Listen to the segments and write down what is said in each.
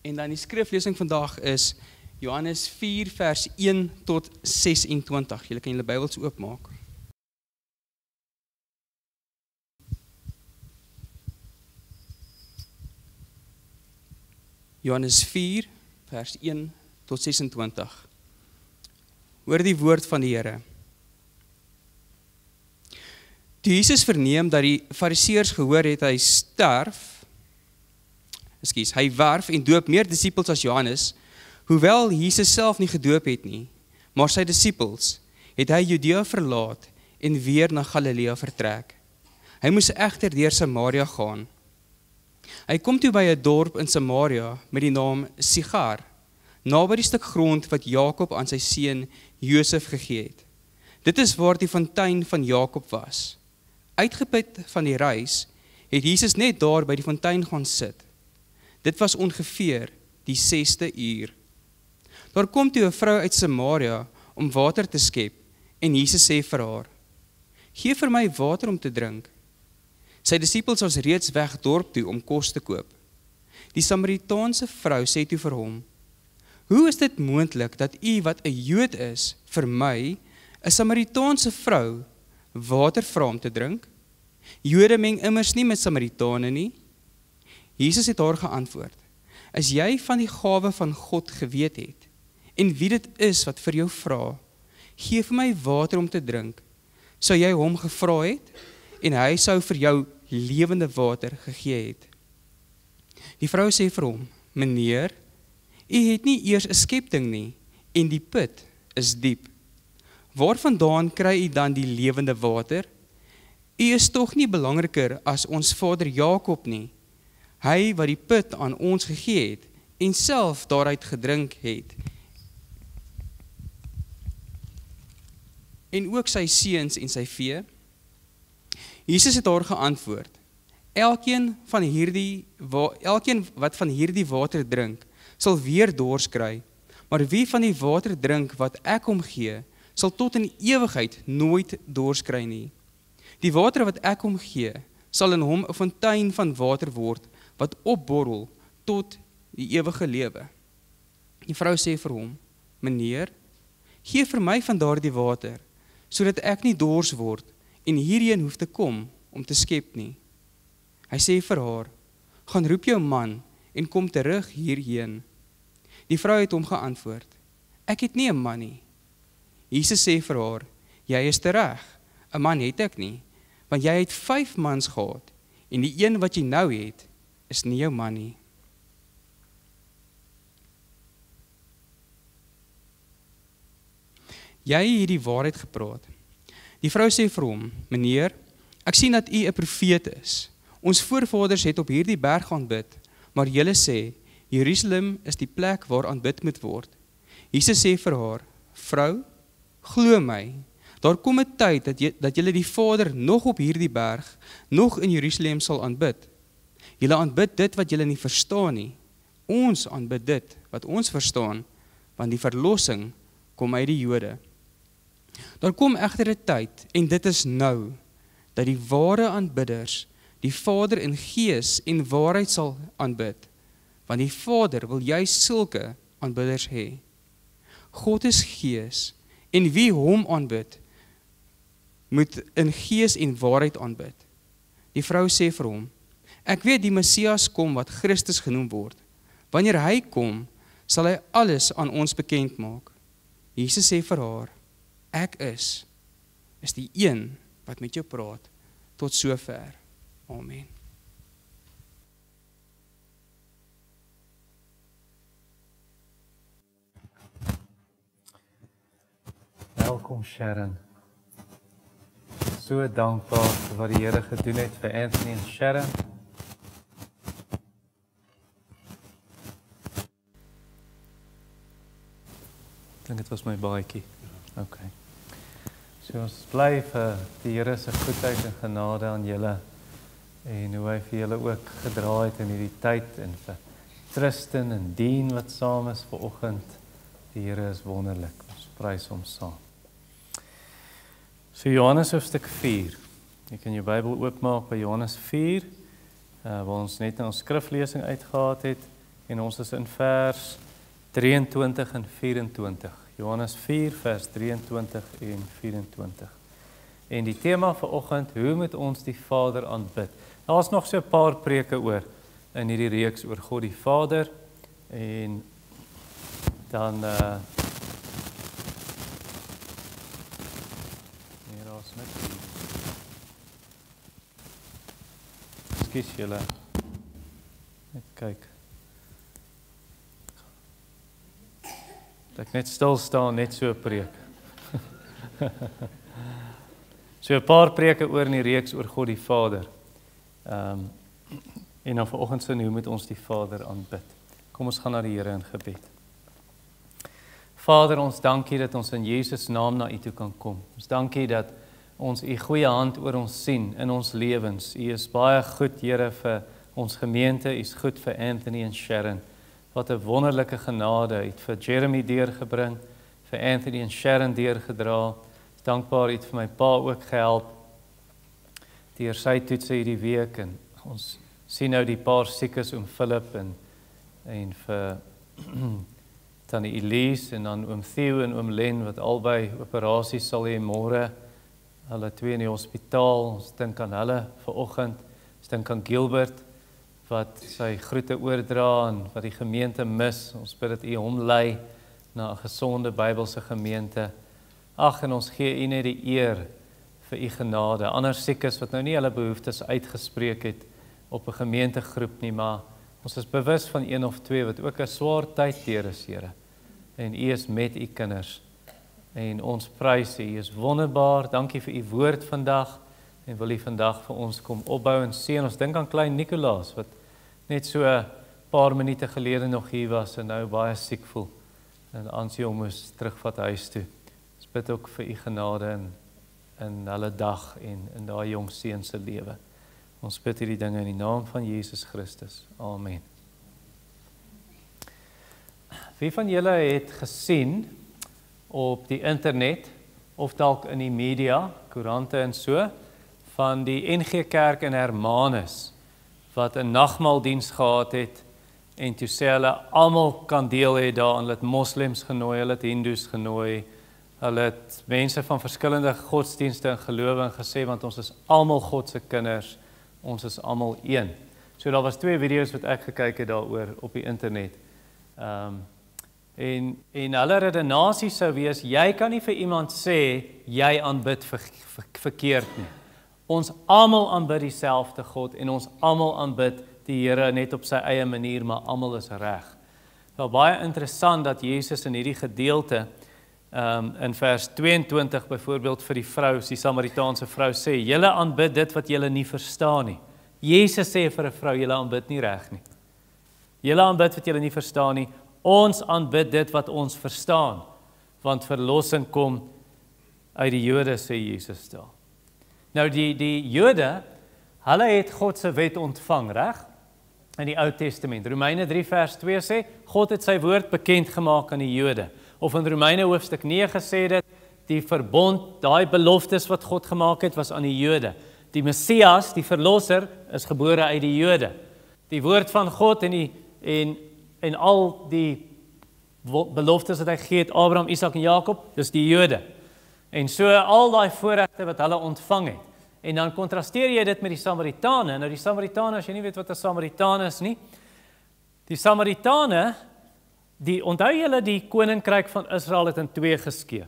En dan die skriflesing vandag is Johannes 4 vers 1 tot 26. Julle kan julle Bybels oopmaak. Johannes 4 vers 1 tot 26. Hoor die woord van die Here. Toe Jesus verneem dat die Fariseërs gehoor het hy hy werf en doop meer disippels as Johannes, hoewel Jesus self nie gedoop het nie, maar sy disippels, het hy Judea verlaat en weer na Galilea vertrek. Hy moes egter deur Samaria gaan. Hy kom toe by 'n dorp in Samaria met die naam Sigar, naby die stuk grond wat Jakob aan sy seun Josef gegee het. Dit is waar die fontein van Jakob was. Uitgeput van die reis, het Jesus net daar by die fontein gaan sit. Dit was ongeveer die 6de uur. Daar kom toe 'n vrou uit Samaria om water te skep, en Jesus sê vir haar, "Gee vir my water om te drink." Sy disippels was reeds weg dorp toe om kos te koop. Die Samaritaanse vrou sê toe vir hom, "Hoe is dit moontlik dat u wat 'n Jood is, vir my, 'n Samaritaanse vrou, water vra om te drink? Jode meng immers nie met Samaritane nie." Jesus het haar geantwoord, "As jy van die gawe van God geweet het, en wie dit is wat vir jou vra, gee vir my water om te drink, sou jy hom gevra het, en hy sou vir jou lewende water gegee het." Die vrou sê vir hom, "Meneer, u het nie eers 'n skepting nie, en die put is diep. Waarvandaan kry u dan die lewende water? U is tog nie belangriker as ons vader Jakob nie, hy wat die put aan ons gegee het, en self daaruit gedrink het, en ook sy seuns en sy vee." Jesus het haar geantwoord, elkeen wat van hierdie water drink, sal weer dors kry, maar wie van die water drink wat ek hom gee, sal tot in ewigheid nooit dors kry nie. Die water wat ek hom gee, sal in hom 'n fontein van water word, wat opborrel tot die ewige lewe. Die vrou sê vir hom, "Meneer, gee vir my van daardie water, sodat ek nie dors word, en hierheen hoef te kom om te skep nie." Hy sê vir haar, "Gaan roep jou man, en kom terug hierheen." Die vrou het hom geantwoord, "Ek het nie 'n man nie." Jesus sê vir haar, "Jy is reg, 'n man het ek nie, want jy het 5 mans gehad, en die een wat jy nou het, is nie jou man nie." Jy het die waarheid gepraat. Die vrou sê vir hom, "Meneer, ek sien dat u 'n profeet is. Ons voorvaders het op hierdie berg gaan bid, maar julle sê, Jerusalem is die plek waar aanbid moet word." Jesus sê vir haar, "Vrou, glo my, daar kom 'n tyd dat julle die Vader nog op hierdie berg, nog in Jerusalem sal aanbid. Julle aanbid dit wat julle nie verstaan nie. Ons aanbid dit wat ons verstaan, want die verlossing kom uit die Jode. Daar kom egter 'n tyd, en dit is nou, dat die ware aanbidders die Vader in gees en waarheid sal aanbid, want die Vader wil juist sulke aanbidders hê. God is gees, en wie hom aanbid, moet in gees en waarheid aanbid." Die vrou sê vir hom, "Ek weet die Messias kom wat Christus genoem word. Wanneer hy kom, sal hy alles aan ons bekend maak." Jesus sê vir haar, "Ek is die een wat met jou praat." Tot sover. Amen. Welkom Sharon. So dankbaar vir wat die Here gedoen het vir Anthony en Sharon. Ek dink dit was my baadjie. Okay. So ons bly vir die Here se goedheid en genade aan julle, en hoe hy vir julle ook gedra het in hierdie tyd, en vir Tristan en Dean wat saam is vanoggend. Die Here is wonderlik. Ons prys hom saam. So Johannes hoofstuk 4. Jy kan jou Bybel oopmaak by Johannes 4, waar ons net in ons skriflesing uitgehaal het, En ons is in vers 23 en 24. Johannes 4 vers 23 en 24. En die tema vir oggend, hoe moet ons die Vader aanbid? Daar's nog so 'n paar preke oor in hierdie reeks oor God die Vader en dan nee, daar's net Ekskuus julle. Net kyk. Dat ek net stil staan, net so 'n preek. So 'n paar preke oor in die reeks oor God die Vader. En dan vanoggend se hoe moet ons die Vader aanbid. Kom ons gaan na die Here in gebed. Vader, ons dankie dat ons in Jesus naam na U toe kan kom. Ons dankie dat ons U goeie hand oor ons sien in ons lewens. U is baie goed, Here, vir ons gemeente. U is goed vir Anthony en Sharon. Wat 'n wonderlike genade het vir Jeremy deurgebring, vir Anthony en Sharon deurgedra. Dankbaar het vir my pa ook gehelp deur sy toetse hierdie week en ons sien nou die paar siekes oom Philip en vir tannie Elise en dan oom Theo en oom Len wat albei operasies sal hê môre. Hulle twee in die hospitaal. Ons dink aan hulle vanoggend. Ons dink aan Gilbert wat sy groete oordra en wat die gemeente mis. Ons bid dat U hom lei na 'n gesonde Bybelse gemeente. Ag, en ons gee U net die eer vir U genade. Ander siekes wat nou nie hulle behoeftes uitgespreek het op 'n gemeentegroep nie, maar ons is bewus van een of twee wat ook 'n swaar tyd deur is, Here. En U is met U kinders. En ons prys U. U is wonderbaar. Dankie vir U woord vandag. En wil U vandag vir ons kom opbou en seën. Ons dink aan klein Nicolaas wat net so 'n paar minute gelede nog hier was en nou baie siek voel. En Ansie hom moes terugvat huis toe. Ons bid ook vir U genade in hulle dag en in daai jong seun se lewe. Ons bid hierdie dinge in die naam van Jesus Christus. Amen. Wie van julle het gesien op die internet of dalk in die media, koerante en so, van die NG Kerk in Hermanus wat 'n nagmaaldiens gehad het en toe sê hulle almal kan deel hê daaraan. Hulle het moslems genooi, hulle het hindoes genooi, hulle het mense van verskillende godsdienste en gelowe gesê want ons is almal God se kinders, ons is almal een. So daar was 2 video's wat ek gekyk het daaroor op die internet. En hulle redenasie sou wees, jy kan nie vir iemand sê jy aanbid verkeerd nie. Ons almal aanbid dieselfde God en ons almal aanbid die Here net op sy eie manier, maar almal is reg. Wel baie interessant dat Jesus in hierdie gedeelte in vers 22 byvoorbeeld vir die vrou, die Samaritaanse vrou sê, julle aanbid dit wat julle nie verstaan nie. Jesus sê vir 'n vrou, julle aanbid nie reg nie. Julle aanbid wat julle nie verstaan nie. Ons aanbid dit wat ons verstaan, want verlossing kom uit die Jode, sê Jesus daar. Nou die Jode, hulle het God se wet ontvang, reg? In die Ou Testament. Romeine 3 vers 2 sê, God het sy woord bekend gemaak aan die Jode. Of in Romeine hoofstuk 9 sê dit, die verbond, daai beloftes wat God gemaak het, was aan die Jode. Die Messias, die verlosser, is gebore uit die Jode. Die woord van God en al die beloftes wat hy gegee het, Abraham, Isak en Jakob, dis die Jode. En so al daai voorregte wat hulle ontvang het. En dan kontrasteer jy dit met die Samaritane. Nou die Samaritane, as jy nie weet wat 'n Samaritaan is nie, die Samaritane, onthou julle die koninkryk van Israel het in 2 geskeur.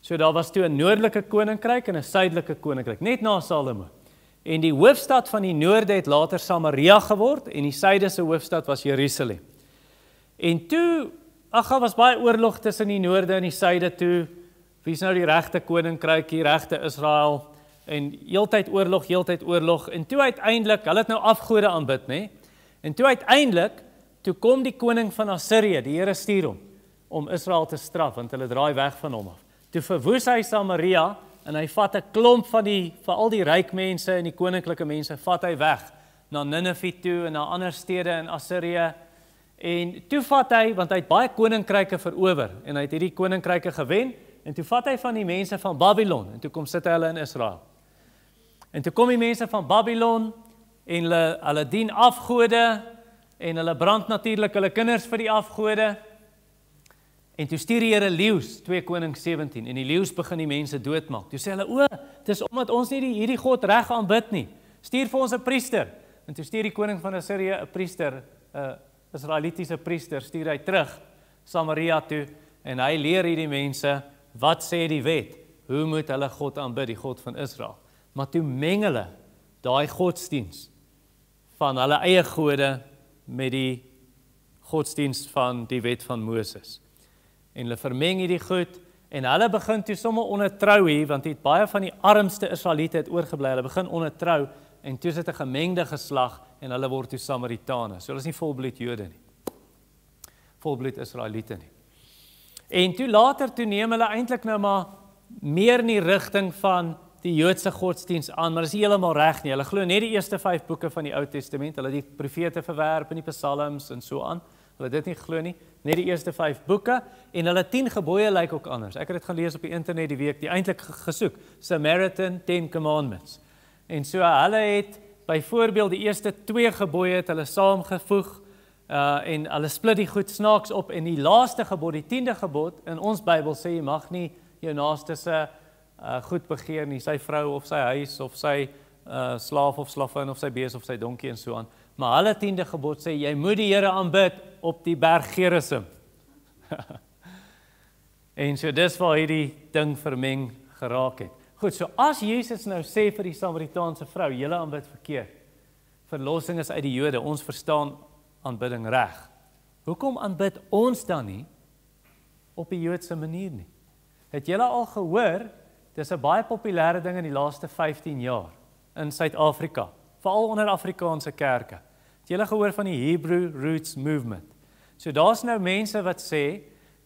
So daar was toe 'n noordelike koninkryk en 'n suidelike koninkryk, net na Salomo. En die hoofstad van die noorde het later Samaria geword en die suide se hoofstad was Jerusalem. En toe, was baie oorlog tussen die noorde en die suide toe. Wie is nou die regte koninkryk, die regte Israel? En heeltyd oorlog. En toe uiteindelik, hulle het nou afgode aanbid, nê? En toe uiteindelik, toe kom die koning van Assirië, die Here stuur hom, om Israel te straf, want hulle draai weg van hom af. Toe verwoes hy Samaria, en hy vat 'n klomp van al die ryk mense en die koninklike mense, vat hy weg, na Ninive toe, en na ander stede in Assirië. En toe vat hy, want hy het baie koninkryke verower, en hy het hierdie koninkryke gewen, en toe vat hy van die mense van Babylon, en toe kom sit hy hulle in Israel. En toe kom die mense van Babylon, en hulle dien afgode, en hulle brand natuurlik hulle kinders vir die afgode. En toe stuur die Here leeu's, 2 Konings 17, en die leeu's begin die mense doodmaak. Toe sê hulle, o, dis omdat ons nie hierdie God reg aanbid nie. Stuur vir ons 'n priester. En toe stuur die koning van Assirië 'n priester, 'n Israelitiese priester, stuur hy terug Samaria toe, en hy leer hierdie mense, wat sê die wet? Hoe moet hulle God aanbid, die God van Israel? Maar toe meng hulle daai godsdiens van hulle eie gode met die godsdiens van die wet van Moses. En hulle vermeng hierdie goed, en hulle begin toe sommer ondertrou hier, want het baie van die armste Israeliete het oorgebly, hulle begin ondertrou, en toe is dit 'n gemengde geslag, en hulle word toe Samaritane. So hulle is nie volbloed Jode nie. Volbloed Israeliete nie. En toe later, toe neem hulle eintlik nou maar meer in die rigting van die Joodse godsdiens aan, maar dit is nie heeltemal reg nie. Hulle glo net die eerste 5 boeke van die Ou Testament, hulle het die profete verwerp in die psalms en so aan. Hulle dit nie glo nie, net die eerste 5 boeke, en hulle 10 gebooie lyk ook anders. Ek het dit gaan lees op die internet die week, die eintlik gesoek, Samaritan 10 Commandments. En so hulle het byvoorbeeld die eerste 2 gebooie het hulle saamgevoeg, en hulle split die goed snaaks op, en die laaste gebod, die 10de gebod, in ons Bybel sê jy mag nie jou naaste se goed begeer nie, sy vrou of sy huis, of sy slaaf of slavin, of sy bees of sy donkie en so aan. Maar hulle 10de gebod sê, jy moet die Here aanbid op die berg Gerizim. En so dis waar hierdie ding vermeng geraak het. Goed, so as Jesus nou sê vir die Samaritaanse vrou, julle aanbid verkeerd, verlossing is uit die Jode, ons verstaan aanbidding reg. Hoekom aanbid ons dan nie op die Joodse manier nie? Het julle al gehoor, dis 'n baie populêre ding in die laaste 15 jaar in Suid-Afrika, veral onder Afrikaanse kerke. Het julle gehoor van die Hebrew Roots Movement? So daar's nou mense wat sê,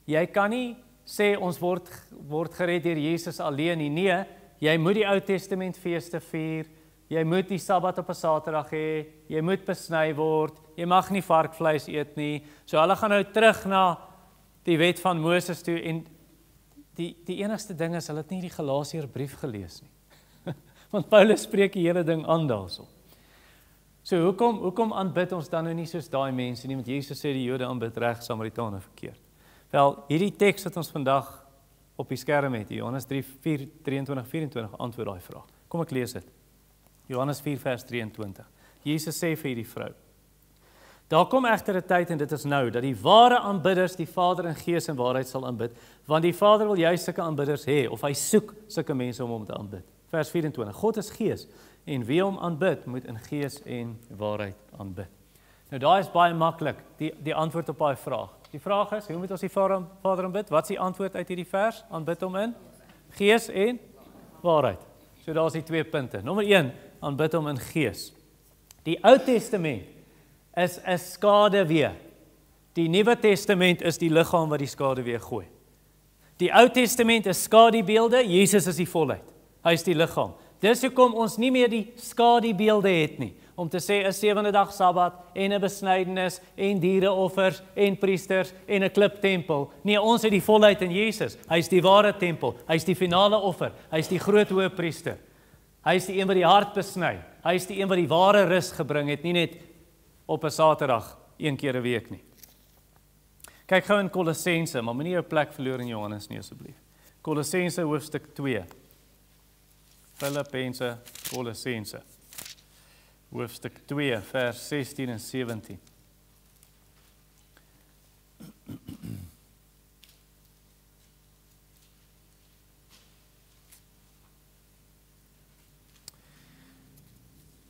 jy kan nie sê ons word gered deur Jesus alleen nie. Nee, jy moet die Ou Testament feeste vier, jy moet die Sabbat op 'n Saterdag hê, jy moet besny word, jy mag nie varkvleis eet nie. So hulle gaan nou terug na die wet van Moses toe, en die enigste ding is, hulle het nie die Galasiërbrief gelees nie. Want Paulus spreek die hele ding aan daarso. So hoekom aanbid ons dan nou nie soos daai mense nie? Want Jesus sê die Jode aanbid reg, Samaritane verkeerd. Wel, hierdie teks wat ons vandag op die skerm het, Johannes 3:23-24 antwoord daai vraag. Kom ek lees dit. Johannes 4 vers 23. Jesus sê vir hierdie vrou, daar kom egter 'n tyd, en dit is nou, dat die ware aanbidders die Vader in gees en waarheid sal aanbid, want die Vader wil juist sulke aanbidders hê, of hy soek sulke mense om hom te aanbid. Vers 24, God is gees, en wie hom aanbid, moet in gees en waarheid aanbid. Nou daai is baie maklik, die antwoord op daai vraag. Die vraag is, hoe moet ons die Vader aanbid? Wat is die antwoord uit hierdie vers? Aanbid hom in gees en waarheid. So daar is die 2 punte. Nommer 1, aanbid hom in gees. Die Ou Testament is 'n skaduwee. Die Nuwe Testament is die liggaam wat die skaduwee gooi. Die Ou Testament is skadubeelde, Jesus is die volheid. Hy is die liggaam. Dis hoekom ons nie meer die skadubeelde het nie, om te sê 'n 7de dag Sabbat en 'n besnydenis en diereoffers en priesters en 'n kliptempel. Nee, ons het die volheid in Jesus. Hy is die ware tempel. Hy is die finale offer. Hy is die groot hoëpriester. Hy is die een wat die hart besny. Hy is die een wat die ware rus gebring het, nie net op 'n Saterdag 1 keer 'n week nie. Kyk gou in Kolossense, maar moenie jou plek verloor in Johannes nie asseblief. Kolossense hoofstuk 2. Filippense, Kolossense. Hoofstuk 2 vers 16 en 17.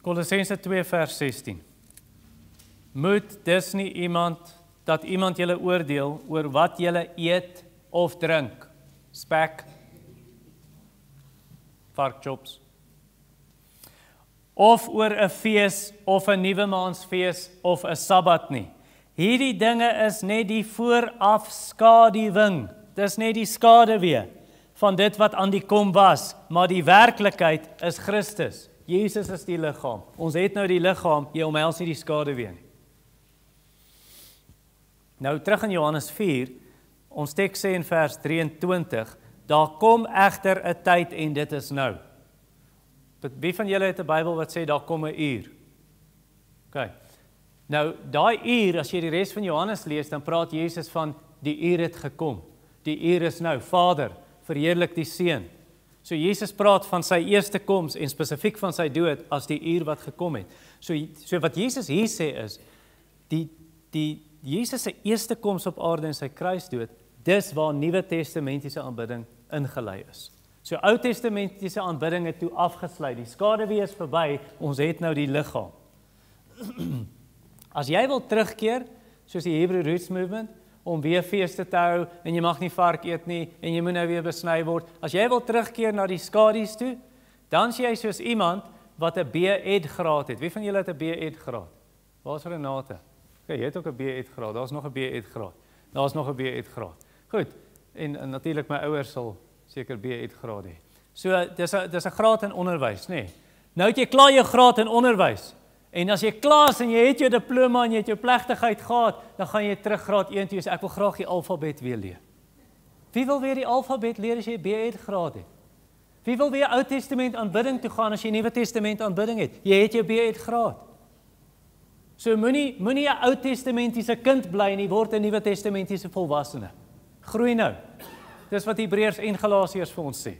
Kolossense 2 vers 16. Moet dus nie dat iemand julle oordeel oor wat julle eet of drink, spek, varkchops, of oor 'n fees of 'n nuwe maansfees of 'n Sabbat nie. Hierdie dinge is net die voorafskaduwing. Dis net die skaduwee van dit wat aan die kom was, maar die werklikheid is Christus. Jesus is die liggaam. Ons het nou die liggaam, jy omhels nie die skaduwee nie. Nou terug in Johannes 4, ons teks sê in vers 23, daar kom egter 'n tyd en dit is nou. Wie van julle het 'n Bybel wat sê daar kom 'n uur? OK. Nou, daai uur, as jy die res van Johannes lees, dan praat Jesus van die uur het gekom. Die uur is nou, Vader, verheerlik die Seun. So Jesus praat van sy eerste koms en spesifiek van sy dood as die uur wat gekom het. So wat Jesus hier sê is, die Jesus se eerste koms op aarde en sy kruisdood, dis waar Nuwe Testamentiese aanbidding ingelei is. So Ou Testamentiese aanbidding het toe afgesluit, die skaduwee is verby, ons het nou die liggaam. As jy wil terugkeer, soos die Hebrew Roots Movement, om weer feeste te hou, en jy mag nie vark eet nie, en jy moet nou weer besny word, as jy wil terugkeer na die skadu's toe, dan is jy soos iemand wat 'n B.Ed graad het. Wie van julle het 'n B.Ed graad? Waar is Renate? Okay, jy het ook 'n B.Ed graad, daar is nog 'n B.Ed graad, daar is nog 'n B.Ed graad. Goed, en natuurlik my ouers sal seker B.Ed graad hê. So, dis 'n graad in onderwys, nê? Nou het jy klaar jou graad in onderwys, en as jy klaar is en jy het jou diploma en jy het jou plegtigheid gehad, dan gaan jy terug graad 1 toe, ek wil graag die alfabet weer leer. Wie wil weer die alfabet leer as jy B.Ed graad het? Wie wil weer Ou Testament aanbidding toe gaan as jy Nuwe Testament aanbidding het? Jy het jou B.Ed graad. So moenie 'n Ou Testamentiese kind bly nie, word 'n Nuwe Testamentiese volwassene. Groei nou. Dis wat Hebreërs en Galasiërs vir ons sê.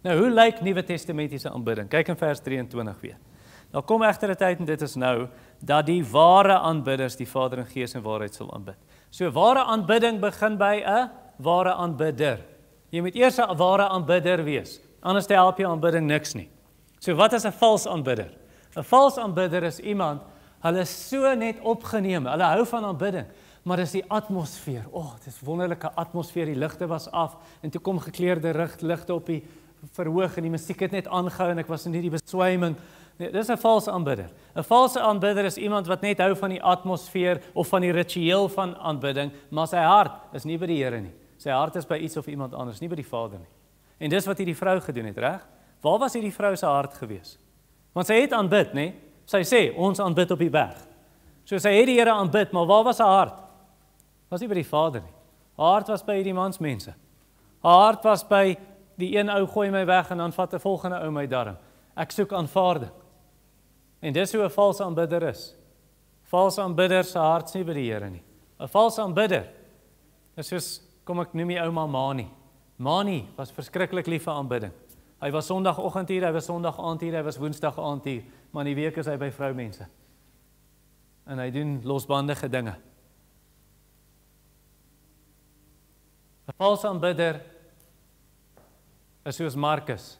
Nou, hoe lyk Nuwe Testamentiese aanbidding? Kyk in vers 23 weer. Nou kom egter 'n tyd, en dit is nou, dat die ware aanbidders die Vader in gees en waarheid sal aanbid. So ware aanbidding begin by 'n ware aanbidder. Jy moet eers 'n ware aanbidder wees, anders help jou aanbidding niks nie. So wat is 'n vals aanbidder? 'n Vals aanbidder is iemand, hulle is so net opgeneem, hulle hou van aanbidding, maar dis die atmosfeer. Dis wonderlike atmosfeer, die ligte was af, en toe kom gekleurde ligte op die verhoog, en die musiek het net aangehou, en ek was in hierdie beswyming. Nee, dis 'n valse aanbidder. 'n Valse aanbidder is iemand wat net hou van die atmosfeer, of van die ritueel van aanbidding, maar sy hart is nie by die Here nie. Sy hart is by iets of iemand anders, nie by die Vader nie. En dis wat hierdie vrou gedoen het, reg? Waar was hierdie vrou se hart gewees? Want sy het aanbid, nê? Sy sê, ons aanbid op die berg. So sy het die Here aanbid, maar waar was haar hart? Was nie by die Vader nie. Haar hart was by hierdie mansmense. Haar hart was by die een ou gooi my weg, en dan vat 'n volgende ou my darm. Ek soek aanvaarding. En dis hoe 'n valse aanbidder is. Valse aanbidder se hart is nie by die Here nie. 'n Valse aanbidder is soos, kom ek noem die ouma Mani. Mani was verskriklik lief vir aanbidding. Hy was Sondagoggend hier, hy was Sondag aand hier, hy was Woensdag aand hier, maar in die week is hy by vroumense. En hy doen losbandige dinge. 'n Valse aanbidder is soos Markus.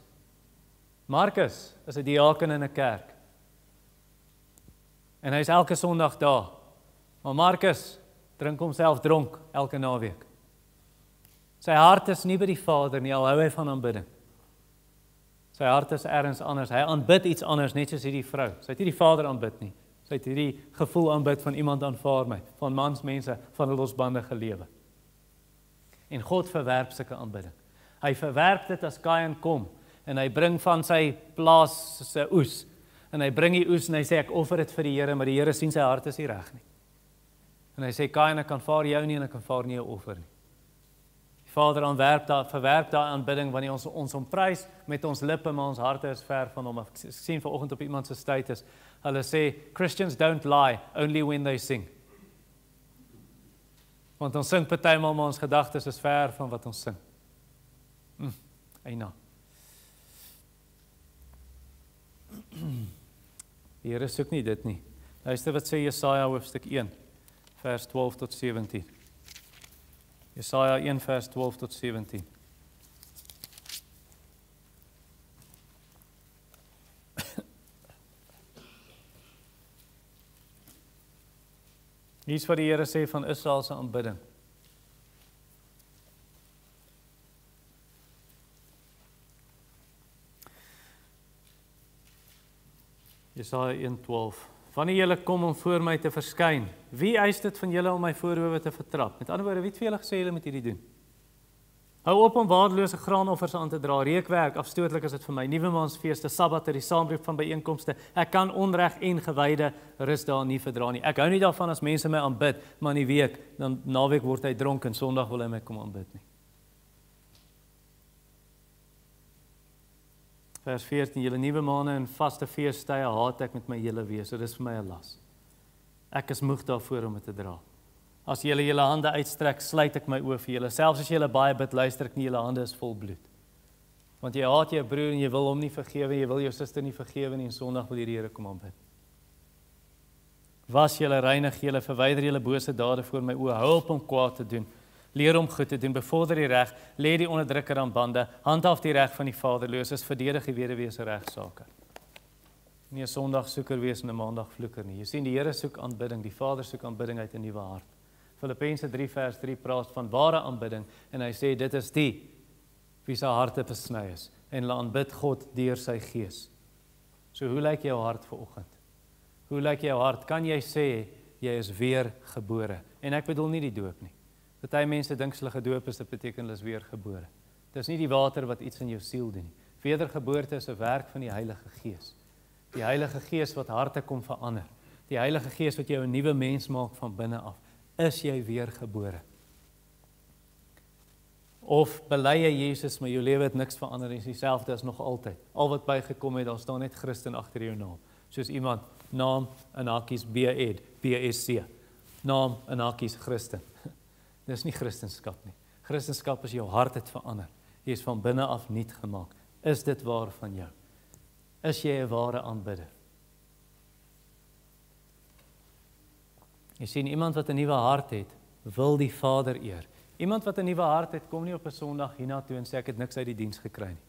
Markus is 'n diaken in 'n kerk. En hy is elke Sondag daar. Maar Markus drink homself dronk elke naweek. Sy hart is nie by die Vader nie, al hou hy van aanbidding. Sy hart is ergens anders. Hy aanbid iets anders, net soos hierdie vrou. Sy het nie die Vader aanbid nie. Sy het hierdie gevoel aanbid van iemand aanvaar my, van mansmense, van 'n losbandige lewe. En God verwerp sulke aanbidding. Hy verwerp dit as Kain kom, en hy bring van sy plaas se oes, en hy bring die oes, en hy sê, ek offer dit vir die Here, maar die Here sien sy hart is nie reg nie. En hy sê, Kain, ek aanvaar jou nie, en ek aanvaar nie jou offer nie. Die Vader verwerp daai aanbidding, wanneer ons hom prys met ons lippe, maar ons harte is ver van hom. Ek sien vanoggend op iemand se status, hulle sê, Christians don't lie, only when they sing. Want ons sing partymal, maar ons gedagtes is ver van wat ons sing. Eina. Die Here soek nie dit nie. Luister wat sê Jesaja hoofstuk 1, vers 12 tot 17. Jesaja 1 vers 12 tot 17. Hier is wat die Here sê van Israel se aanbidding. Jesaja 1:12. Wanneer julle kom om voor my te verskyn, wie eis dit van julle om my voorhoewe te vertrap? Met ander woorde, wie het vir julle gesê julle moet hierdie doen? Hou op om waardelose graanoffers aan te dra, reukwerk, afstootlik is dit vir my, nuwemaansfeeste, sabbate, die saamroep van byeenkomste. Ek kan onreg en gewyde rus daar nie verdra nie. Ek hou nie daarvan as mense my aanbid, maar in die week, dan naweek word hy dronk en Sondag wil hy my kom aanbid nie. Vers 14, julle nuwe maande en vaste feestydde haat ek met my hele wese, dit is vir my 'n las. Ek is moeg daarvoor om dit te dra. As julle julle hande uitstrek, sluit ek my oë vir julle. Selfs as julle baie bid, luister ek nie, julle hande is vol bloed. Want jy haat jou broer en jy wil hom nie vergewe, jy wil jou suster nie vergewe nie, en Sondag wil jy die Here kom aanbid. Was julle, reinig julle, verwyder julle bose dade voor my oë, hou op om kwaad te doen, leer om goed te doen, bevorder die reg, lê die onderdrukker aan bande, handhaaf die reg van die vaderloses, verdedig die weduwee se regsaake. Nie 'n Sondagsoeker wees en 'n Maandagvloeker nie. Jy sien, die Here soek aanbidding, die Vader soek aanbidding uit 'n nuwe hart. Filippense 3 vers 3 praat van ware aanbidding en hy sê dit is die wie se harte besny is en hulle aanbid God deur sy Gees. So hoe lyk jou hart vanoggend? Hoe lyk jou hart? Kan jy sê jy is weer gebore? En ek bedoel nie die doop nie. Party mense dink as hulle gedoop is, dit beteken hulle is weer gebore. Dis nie die water wat iets in jou siel doen nie. Wedergeboorte is 'n werk van die Heilige Gees. Die Heilige Gees wat harte kom verander. Die Heilige Gees wat jou 'n nuwe mens maak van binne af. Is jy weer gebore? Of bely jy Jesus, maar jou lewe het niks verander en is dieselfde as nog altyd. Al wat bygekom het, daar staan net Christen agter jou naam. Soos iemand, naam in hakies B.Ed, B.S.C. Naam in hakies Christen. Dis nie Christenskap nie. Christenskap is jou hart het verander. Jy is van binne af nuut gemaak. Is dit waar van jou? Is jy 'n ware aanbidder? Jy sien, iemand wat 'n nuwe hart het, wil die Vader eer. Iemand wat 'n nuwe hart het, kom nie op 'n Sondag hiernatoe en sê ek het niks uit die diens gekry nie.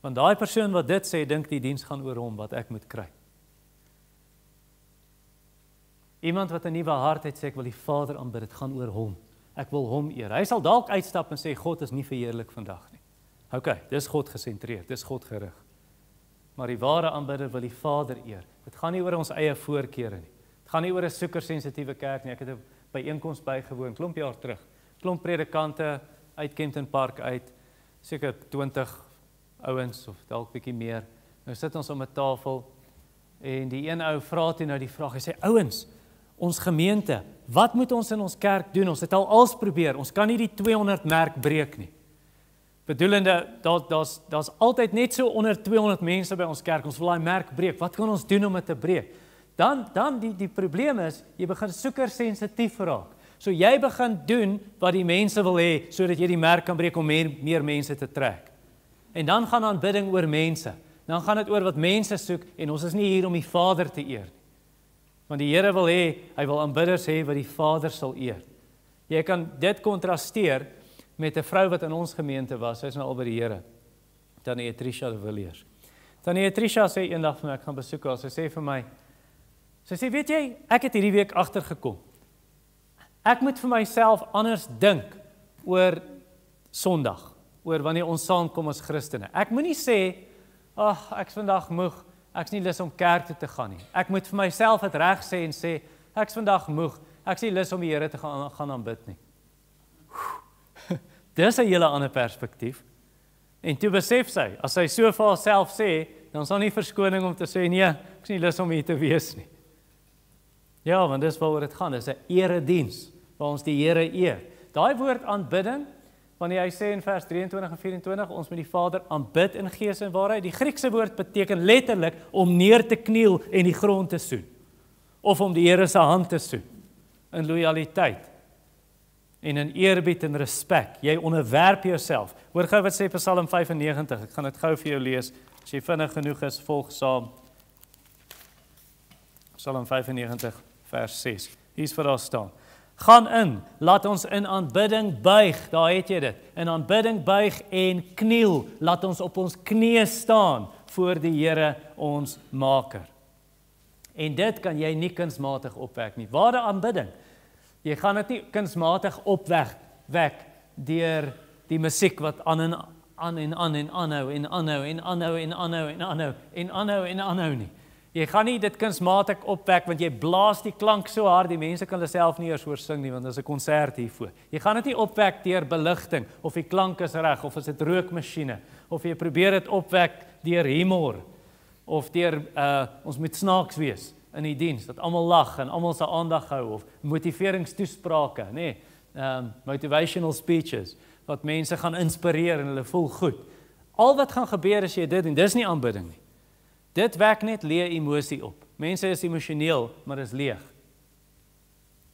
Want daai persoon wat dit sê, dink die diens gaan oor hom, wat ek moet kry. Iemand wat 'n nuwe hart het, sê ek wil die Vader aanbid, dit gaan oor hom. Ek wil hom eer. Hy sal dalk uitstap en sê God is nie verheerlik vandag nie. OK, dis God gesentreerd, dis God gerig. Maar die ware aanbidder wil die Vader eer. Dit gaan nie oor ons eie voorkeure nie. Dit gaan nie oor 'n soekersensitiewe kerk nie. Ek het 'n byeenkoms bygewoon, klomp jaar terug. Klomp predikante uit Kempton Park uit, seker 20 ouens of dalk bietjie meer. Nou sit ons om 'n tafel en die een ou vra toe nou die vraag. Hy sê: "Ouens, ons gemeente, wat moet ons in ons kerk doen? Ons het al alles probeer. Ons kan nie die 200 merk breek nie." Bedoelende, daar's altyd net so onder 200 mense by ons kerk. Ons wil daai merk breek. Wat kan ons doen om dit te breek? Dan die probleem is, jy begin soekersensitief raak. So jy begin doen wat die mense wil hê, sodat jy die merk kan breek om meer mense te trek. En dan gaan aanbidding oor mense. Dan gaan dit oor wat mense soek en ons is nie hier om die Vader te eer nie. Want die Here wil hê, hy wil aanbidders hê wat die Vader sal eer. Jy kan dit kontrasteer met 'n vrou wat in ons gemeente was. Sy is nou al by die Here. Tannie Trisha de Villiers. Tannie Trisha sê eendag vir my, ek gaan besoek haar. Sy sê vir my, sy sê, weet jy, ek het hierdie week agtergekom. Ek moet vir myself anders dink oor Sondag, oor wanneer ons saamkom as Christene. Ek moenie sê, ag, ek's vandag moeg, ek's nie lus om kerk toe te gaan nie. Ek moet vir myself dit reg sê en sê, ek's vandag moeg, ek's nie lus om die Here te gaan aanbid nie. Dis 'n hele ander perspektief. En toe besef sy, as sy so vir haarself sê, dan is daar nie verskoning om te sê, nee, ek's nie lus om hier te wees nie. Ja, want dis waaroor dit gaan, dis 'n erediens, waar ons die Here eer. Daai woord aanbidding, wanneer hy sê in vers 23 en 24, ons moet die Vader aanbid in gees en waarheid, die Griekse woord beteken letterlik om neer te kniel en die grond te soen, of om die Here se hand te soen, in loyaliteit, en in eerbied en respek. Jy onderwerp jouself. Hoor gou wat sê Psalm 95, ek gaan dit gou vir jou lees, as jy vinnig genoeg is, volg saam. Psalm 95 vers 6, hier's vir daar staan. Gaan in, laat ons in aanbidding buig, daar het jy dit, in aanbidding buig en kniel, laat ons op ons knieë staan voor die Here ons Maker. En dit kan jy nie kunsmatig opwek nie. Ware aanbidding, jy gaan dit nie kunsmatig opwek deur die musiek wat aan en aanhou nie. Jy gaan nie dit kunsmatig opwek, want jy blaas die klank so hard, die mense kan hulle self nie eers hoor sing nie, want dit is 'n konsert hiervoor. Jy gaan dit nie opwek deur beligting, of die klank is reg, of is dit rookmasjiene, of jy probeer dit opwek deur humor, of deur, ons moet snaaks wees in die diens, dat almal lag en almal se aandag hou, of motiveringstoesprake, nee, motivational speeches, wat mense gaan inspireer en hulle voel goed. Al wat gaan gebeur as jy dit doen, dis nie aanbidding nie. Dit wek net leë emosie op. Mense is emosioneel, maar is leeg.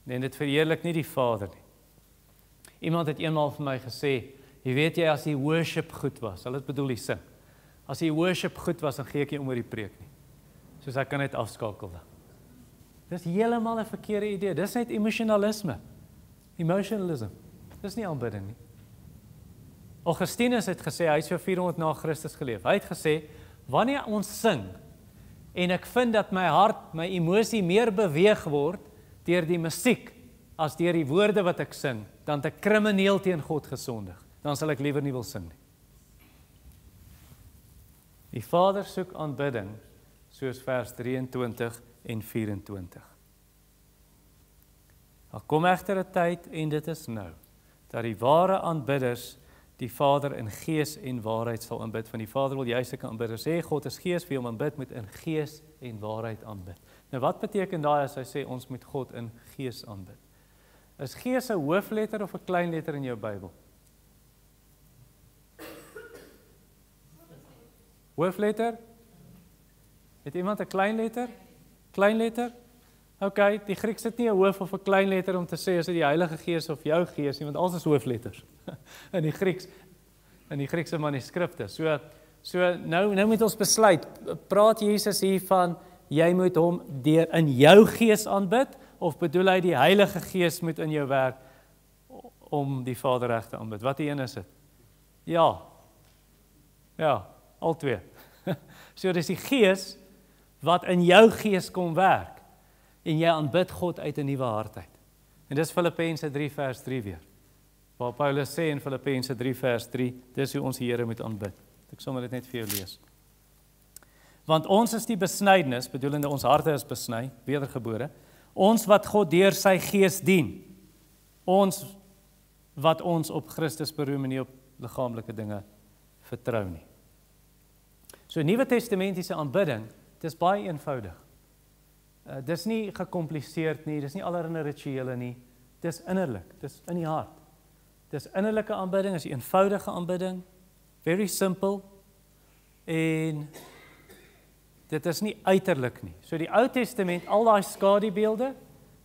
En dit verheerlik nie die Vader nie. Iemand het eenmaal vir my gesê, jy weet jy, as die worship goed was, hulle het bedoel die sing, as die worship goed was, dan gee ek nie om oor die preek nie. Soos ek kan net afskakel dan. Dis heeltemal 'n verkeerde idee, dis net emosionalisme. Emotionalism, dis nie aanbidding nie. Augustinus het gesê, hy het so 400 na Christus geleef, hy het gesê, wanneer ons sing, en ek vind dat my hart, my emosie meer beweeg word, deur die musiek, as deur die woorde wat ek sing, dan het ek krimineel teen God gesondig, dan sal ek liewer nie wil sing nie. Die Vader soek aanbidding, soos vers 23 en 24. Daar kom egter 'n tyd, en dit is nou, dat die ware aanbidders die Vader in gees en waarheid sal aanbid, van die Vader wil juist sulke aanbidders sê, God is gees, wie hom aanbid moet in gees en waarheid aanbid. Nou wat beteken daai as hy sê, ons moet God in gees aanbid? Is gees 'n hoofletter of 'n kleinletter in jou Bybel? Hoofletter? Het iemand 'n kleinletter? Kleinletter? Ok, die Grieks het nie 'n hoof of 'n kleinletter om te sê as dit die Heilige Gees of jou Gees nie, want alles is hoofletters in die Griekse manuskripte. So nou moet ons besluit, praat Jesus hier van jy moet hom in jou gees aanbid, of bedoel hy die Heilige Gees moet in jou werk om die Vader reg te aanbid? Wat een is dit? Ja, al twee. So dis die Gees wat in jou gees kom werk, en jy aanbid God uit 'n nuwe hart uit. En dis Filippense 3 vers 3 weer, waar Paulus sê in Filippense 3 vers 3, dis hoe ons die Here moet aanbid. Ek sommer dit net vir jou lees. Want ons is die besnydenis, bedoelende ons harte is besny, wedergebore, ons wat God deur sy Gees dien, ons wat ons op Christus beroem en nie op liggaamlike dinge vertrou nie. So Nuwe Testamentiese aanbidding, dis baie eenvoudig. Dis nie gekompliseerd nie, dis nie allerlei rituele nie, dis innerlik, dis in die hart. Dis innerlike aanbidding, is eenvoudige aanbidding, very simple, en dit is nie uiterlik nie. So die Ou Testament, al daai skadubeelde,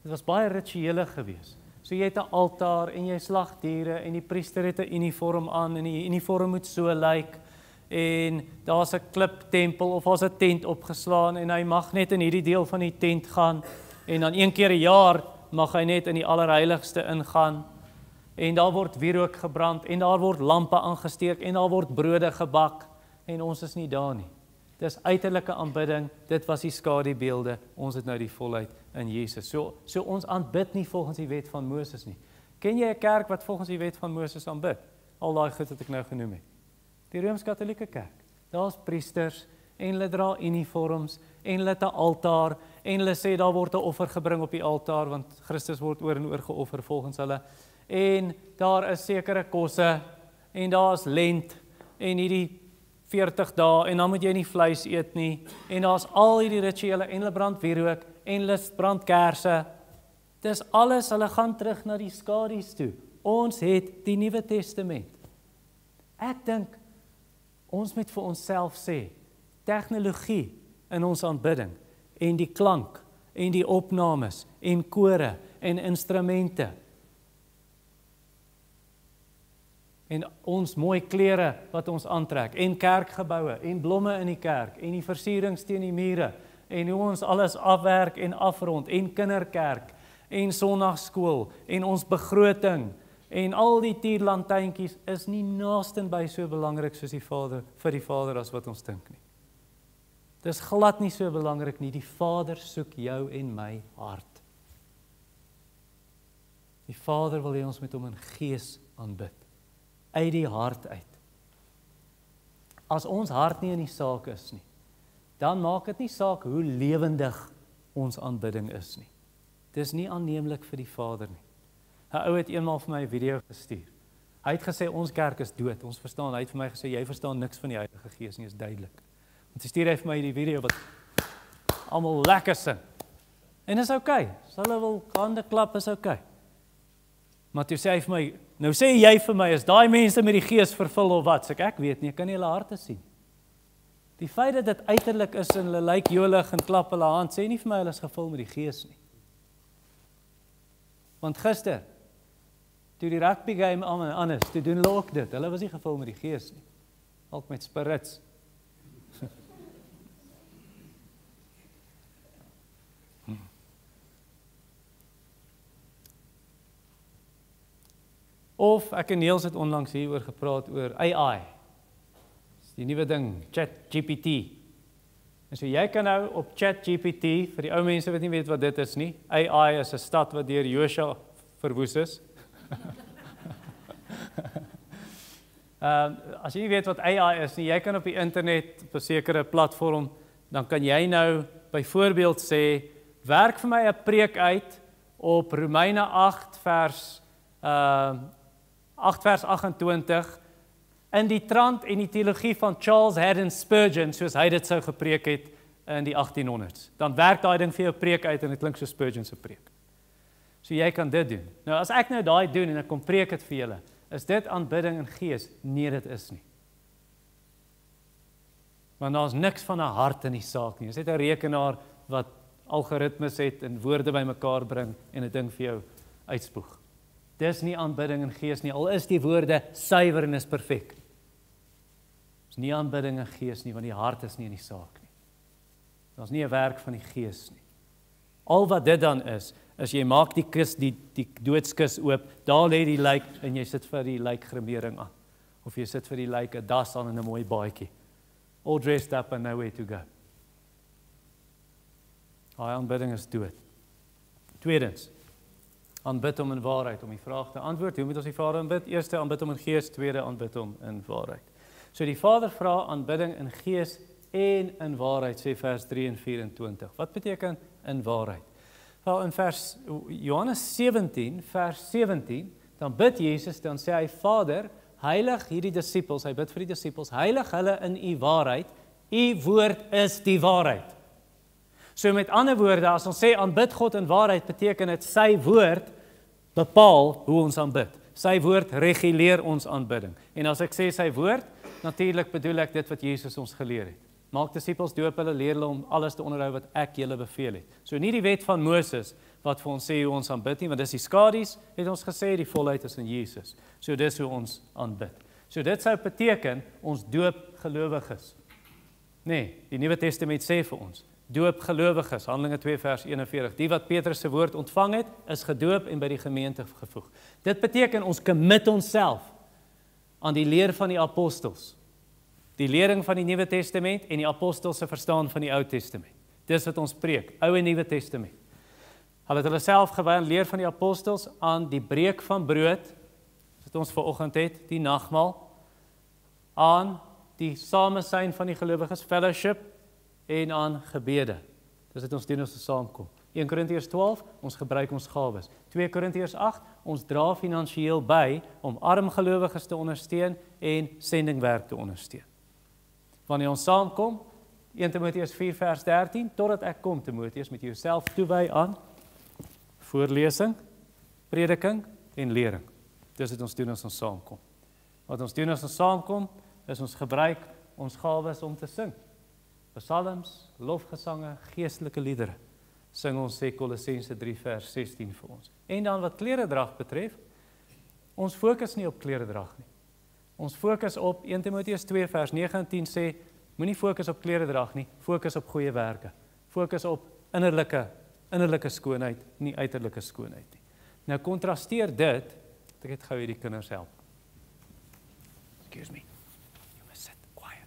dit was baie rituele gewees. So jy het 'n altaar, en jy slag diere, en die priester het 'n uniform aan, en die uniform moet so lyk, en daar's 'n kliptempel of daar's 'n tent opgeslaan en hy mag net in hierdie deel van die tent gaan en dan een keer 'n jaar mag hy net in die allerheiligste ingaan en daar word wierook gebrand en daar word lampe aangesteek en daar word brode gebak en ons is nie daar nie. Dis uiterlike aanbidding, dit was die skadubeelde, ons het nou die volheid in Jesus. So ons aanbid nie volgens die wet van Moses nie. Ken jy 'n kerk wat volgens die wet van Moses aanbid? Al daai goed wat ek nou genoem het. Die Rooms-Katolieke kerk, daar's priesters, en hulle dra uniforms, en hulle het 'n altaar, en hulle sê daar word 'n offer gebring op die altaar, want Christus word oor en oor geoffer volgens hulle, en daar is sekere kosse, en daar's lent, en hierdie 40 dae, en dan moet jy nie vleis eet nie, en daar's al hierdie rituele, en hulle brand wierook, en hulle brand kerse, dis alles, hulle gaan terug na die skadu's toe. Ons het die Nuwe Testament. Ek dink, ons moet vir onsself sê, tegnologie in ons aanbidding, en die klank, en die opnames, en kore, en instrumente, en ons mooi klere wat ons aantrek, en kerkgeboue, en blomme in die kerk, en die versierings teen die mure, en hoe ons alles afwerk en afrond, en kinderkerk, en sondagskool, en ons begroting, en al die tierlantuintjies is nie naasten by so belangrik soos vir die Vader as wat ons dink nie. Dis glad nie so belangrik nie, die Vader soek jou en my hart. Die Vader wil hê ons met hom in gees aanbid, uit die hart uit. As ons hart nie in die saak is nie, dan maak dit nie saak hoe lewendig ons aanbidding is nie. Dis nie aanneemlik vir die Vader nie. 'n Ou het eenmaal vir my 'n video gestuur. Hy het gesê ons kerk is dood. Ons verstaan, hy het vir my gesê jy verstaan niks van die Heilige Gees nie, is duidelik. Want hy stuur hy vir my die video wat almal lekker sing. En is okay. As hulle wil hande klap is okay. Maar toe sê hy vir my, nou sê jy vir my, is daai mense met die Gees vervul of wat? Sê ek weet nie, ek kan nie hulle harte sien. Die feit dat dit uiterlik is en hulle lyk jolig en klap hulle hand, sê nie vir my hulle is gevul met die Gees nie. Want gister, toe die rugby game anders, toe doen hulle ook dit. Hulle was nie gevul met die Gees nie. Ook met spirits. Of, ek en Niels het onlangs hieroor gepraat oor AI. Dis die nuwe ding, ChatGPT. En so jy kan nou op ChatGPT, vir die ou mense wat nie weet wat dit is nie, AI is 'n stad wat deur Josua verwoes is. As jy nie weet wat AI is nie, jy kan op die internet, op 'n sekere platform, dan kan jy nou byvoorbeeld sê, werk vir my 'n preek uit op Romeine 8 vers 28, in die trant en die teologie van Charles Haddon Spurgeon, soos hy dit sou gepreek het in die 1800s. Dan werk daai ding vir jou preek uit en dit klink so Spurgeon se preek. So jy kan dit doen. Nou as ek nou daai doen en ek kom preek dit vir julle, is dit aanbidding in gees? Nee, dit is nie. Want daar's niks van 'n hart in die saak nie. Dis net 'n rekenaar wat algoritmes het en woorde bymekaar bring en 'n ding vir jou uitspoeg. Dis nie aanbidding in gees nie, al is die woorde suiwer en is perfek. Dis nie aanbidding in gees nie, want die hart is nie in die saak nie. Daar's nie 'n werk van die gees nie. Al wat dit dan is jy maak die kus, die doodskus oop, daar lê die lijk en jy sit vir die lijkgremering aan. Of jy sit vir die lijk 'n das aan en 'n mooi baadjie. All dressed up and nowhere to go. Daai aanbidding is dood. Tweedens, aanbid hom in waarheid, om die vraag te antwoord, hoe moet ons die Vader aanbid? Eerste, aanbid hom in gees, tweede, aanbid hom in waarheid. So die Vader vra aanbidding in gees en in waarheid, sê vers 3 en 24. Wat beteken in waarheid? Wel, in Johannes 17, vers 17, dan bid Jesus, dan sê hy, Vader, heilig hierdie disippels, hy bid vir die disippels, heilig hulle in u waarheid, u woord is die waarheid. So met ander woorde, as ons sê aanbid God in waarheid, beteken dit sy woord bepaal hoe ons aanbid. Sy woord reguleer ons aanbidding. En as ek sê sy woord, natuurlik bedoel ek dit wat Jesus ons geleer het. Maak disippels, doop hulle, leer hulle om alles te onderhou wat ek julle beveel het. So nie die wet van Moses wat vir ons sê hoe ons aanbid nie, want dis die skadies, het ons gesê, die volheid is in Jesus. So dis hoe ons aanbid. So dit sou beteken, ons doop gelowiges. Nee, die Nuwe Testament sê vir ons, doop gelowiges, Handelinge 2 vers 41, die wat Petrus se woord ontvang het, is gedoop en by die gemeente gevoeg. Dit beteken ons commit onsself aan die leer van die apostels, die lering van die Nuwe Testament en die apostels se verstaan van die Ou Testament. Dis wat ons preek, Ou en Nuwe Testament. Hulle het hulle self gewy aan leer van die apostels, aan die breek van brood, wat ons vanoggend het, die nagmaal, aan die samesyn van die gelowiges, fellowship, en aan gebede. Dis wat ons doen as ons saamkom. 1 Korintiërs 12, ons gebruik ons gawes. 2 Korintiërs 8, ons dra finansiëel by om arm gelowiges te ondersteun en sendingwerk te ondersteun. Wanneer ons saamkom, 1 Timoteus 4 vers 13, totdat ek kom, Timoteus, met jouself toewy aan voorlesing, prediking en lering. Dis wat ons doen as ons saamkom. Wat ons doen as ons saamkom, is ons gebruik ons gawes om te sing. Psalms, lofgesange, geestelike liedere. Sing ons, sê Kolossense 3 vers 16 vir ons. En dan wat kleredrag betref, ons fokus nie op kleredrag nie. Ons fokus op 1 Timoteus 2 vers 9 en 10 sê, moenie fokus op kleredrag nie, fokus op goeie werke. Fokus op innerlike skoonheid, nie uiterlike skoonheid nie. Nou kontrasteer dit, ek het gou hierdie kinders help. Excuse me. You must sit quiet.